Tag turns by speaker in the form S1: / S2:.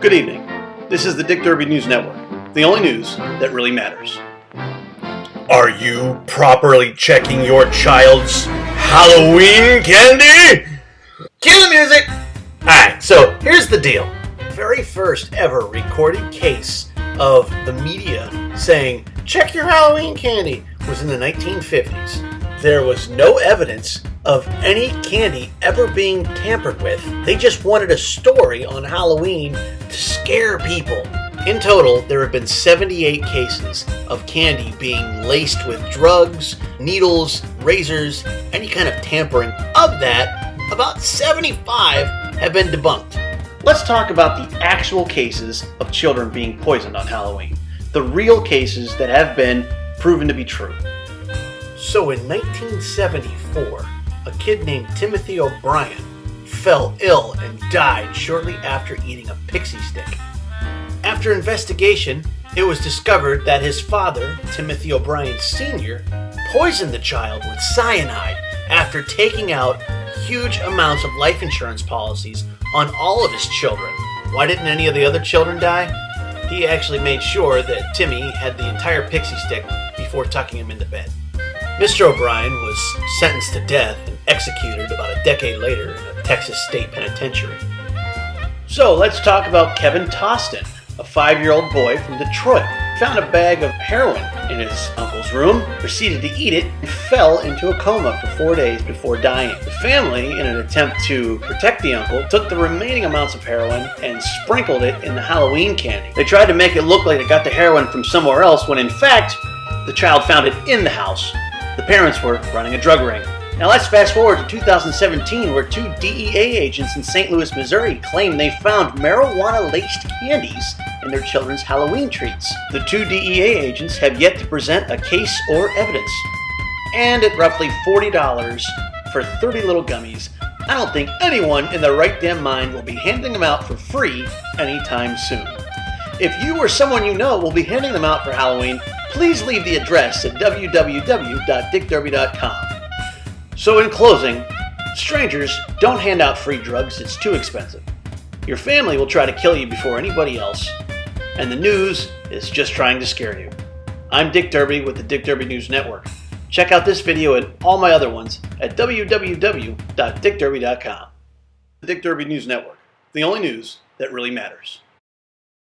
S1: Good evening. This is the Dick Derby News Network, the only news that really matters.
S2: Are you properly checking your child's Halloween candy? Cue the music! Alright, so here's the deal. Very first ever recorded case of the media saying, check your Halloween candy, was in the 1950s. There was no evidence of any candy ever being tampered with. They just wanted a story on Halloween to scare people. In total, there have been 78 cases of candy being laced with drugs, needles, razors, any kind of tampering. Of that, about 75 have been debunked.
S1: Let's talk about the actual cases of children being poisoned on Halloween. The real cases that have been proven to be true.
S2: So in 1974, a kid named Timothy O'Brien fell ill and died shortly after eating a pixie stick. After investigation, it was discovered that his father, Timothy O'Brien Sr., poisoned the child with cyanide after taking out huge amounts of life insurance policies on all of his children. Why didn't any of the other children die? He actually made sure that Timmy had the entire pixie stick before tucking him into bed. Mr. O'Brien was sentenced to death and executed about a decade later in a Texas state penitentiary.
S1: So let's talk about Kevin Toston, a 5-year-old boy from Detroit. Found a bag of heroin in his uncle's room, proceeded to eat it, and fell into a coma for 4 days before dying. The family, in an attempt to protect the uncle, took the remaining amounts of heroin and sprinkled it in the Halloween candy. They tried to make it look like they got the heroin from somewhere else, when in fact, the child found it in the house. The parents were running a drug ring. Now let's fast forward to 2017, where 2 DEA agents in St. Louis, Missouri claimed they found marijuana-laced candies in their children's Halloween treats. The 2 DEA agents have yet to present a case or evidence. And at roughly $40 for 30 little gummies, I don't think anyone in their right damn mind will be handing them out for free anytime soon. If you or someone you know will be handing them out for Halloween, please leave the address at www.dickderby.com. So in closing, strangers, don't hand out free drugs, it's too expensive. Your family will try to kill you before anybody else, and the news is just trying to scare you. I'm Dick Derby with the Dick Derby News Network. Check out this video and all my other ones at www.dickderby.com. The Dick Derby News Network, the only news that really matters.